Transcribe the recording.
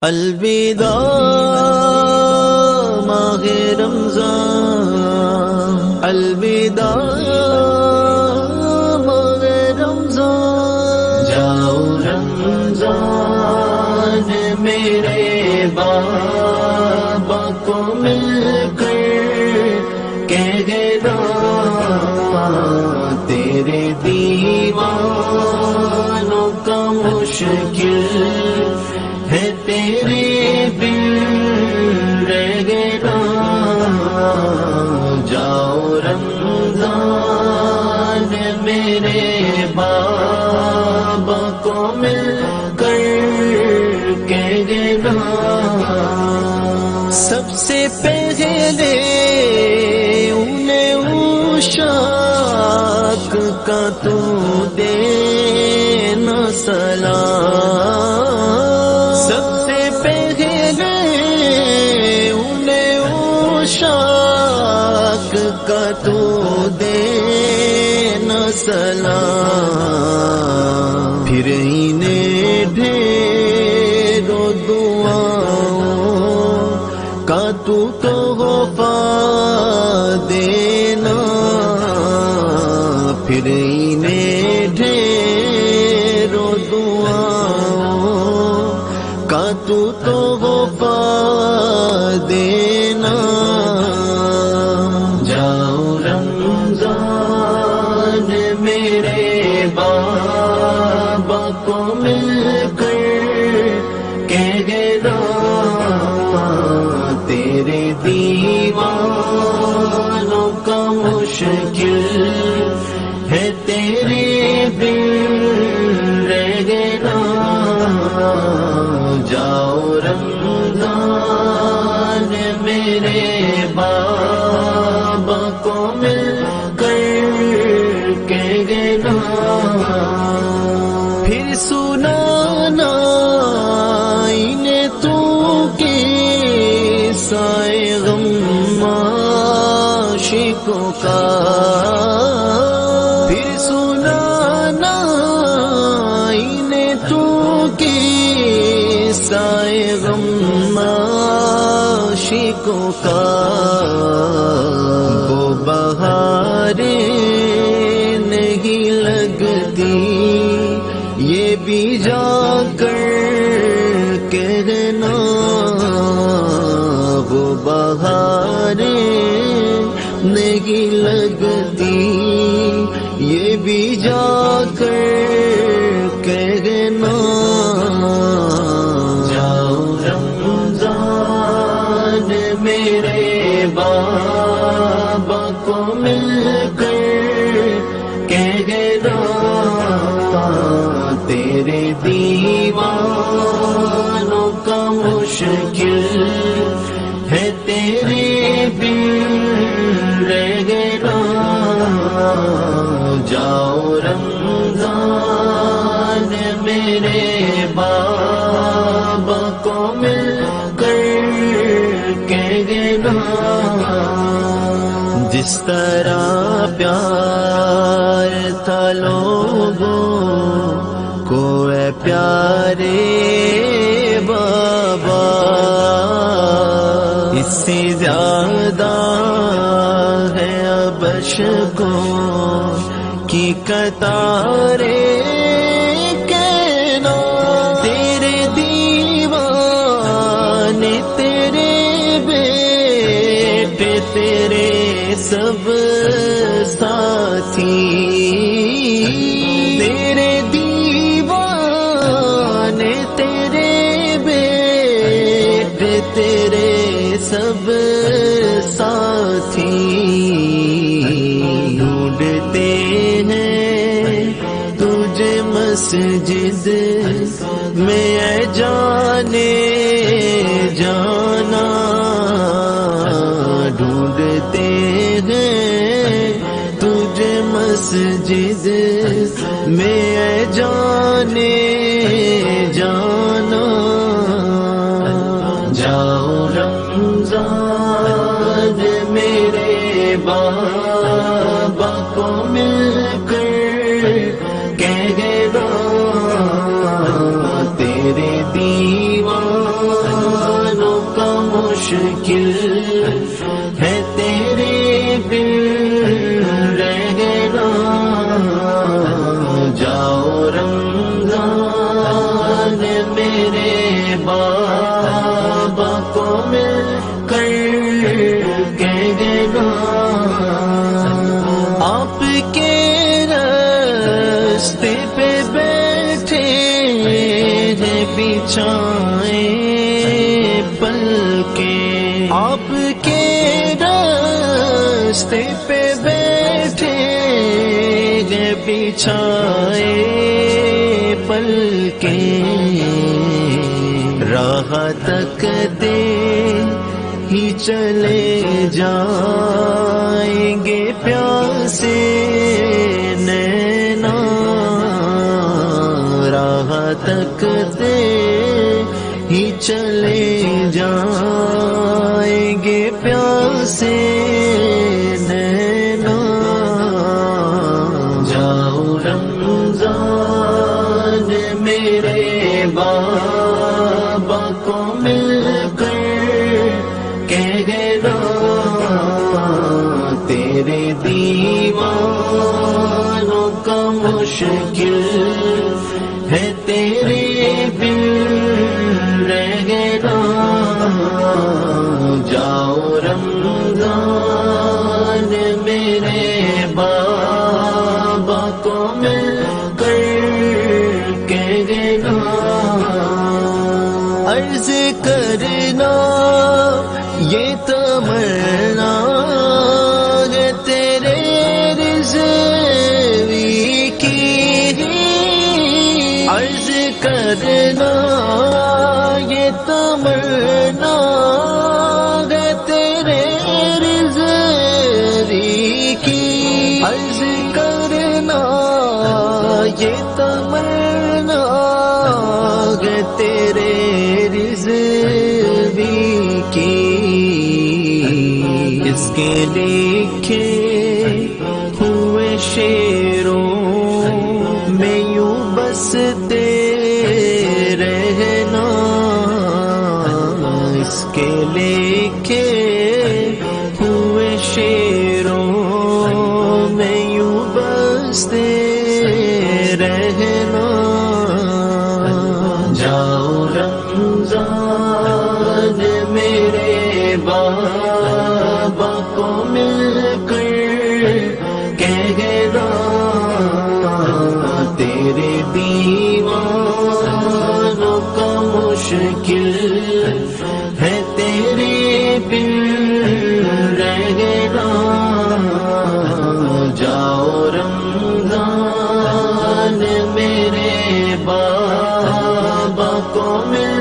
الوداع ماہ رمضان، الوداع ماہ رمضان، جاؤ رمضان میرے بابا کو مل کر کہنا تیرے دیوانوں کا مشکل ہے تیرے بن رہ گیا، جاؤ رمضان میرے بابا کو مل کر کہنا سب سے پہلے انہیں عشاق کا تو دینا سلام، سب سے پہلے انہیں عشاق کا تو دینا سلام، پھر انہیں ڈھیروں دعاؤں کا تو تحفہ دینا، پھر انہیں ڈھیروں دعاؤں کا تو تحفہ دینا، جاؤ رمضان میرے بابا کو مل کر کہنا تیرے دیوانوں کا مشکل ہے تیرے بن رہ گیا، جاؤ رمضان میرے بابا کو مل کر کہنا، پھر سنانا انہیں تو قصۂ غم عاشقوں کا، پھر سنانا انہیں تو قصۂ غم عاشقوں کا، وہ بہاریں نہیں لگتی یہ بھی جا کر کہنا، وہ بہاریں نہیں لگتی یہ بھی جا کر کہنا، جاؤ رمضان میرے بابا کو مل کر کہنا تیرے دیوانوں کا مشکل ہے تیرے بن رہ گیا، جاؤ رمضان میرے بابا کو مل کر کہنا، جس طرح پیار تھا لوگوں کو اے پیارے بابا، اس سے زیادہ ہے اب اشکوں کی قطاریں کہنا، تیرے دیوانے تیرے بیٹے تیرے سب ساتھی، تیرے دیوانے تیرے بیٹے تیرے سب ساتھی، ڈھونڈتے ہیں تجھے مسجد میں اے جانے جانا، ڈھونڈتے ہیں تجھے مسجد میں اے جانے جانا، جاؤ رمضان میرے بابا کو مل کر کہنا تیرے دیوان مشکل ہے تیرے بن رہنا، جاؤ رمضان میرے بابا کو مل کر کہنا، آپ کے راستے پہ بیٹھے ہیں بچھائے پلکیں، آپ کے راستے پہ بیٹھے ہیں بچھائے پلکیں، راہ تکتے ہی چلے جائیں گے پیاسے نینا، راہ تکتے ہی چلے جائیں گے پیاسے نینا، جاؤ رمضان میرے بابا کو مل کر کہنا، تیرے دیوانوں کا مشکل ہے تیرے بن رہنا، جاؤ رمضان میرے بابا کو مل کر کہنا، عرض کرنا یہ تمنا ہے تیرے رضوی کی، عرض کرنا یہ تمنا ہے تیرے رضوی کی، عرض کرنا یہ تمنا ہے تیرے رضوی کی، اس کے لکھے ہوئے شعروں میں یوں بستے رہنا، اس کے لکھے ہوئے شعروں میں یوں بستے رہنا، جاؤ رمضان میرے بابا کو مل کر کہنا، تیرے دیوانوں کا مشکل ہے تیرے بن رہنا، جاؤ رمضان میرے بابا کو مل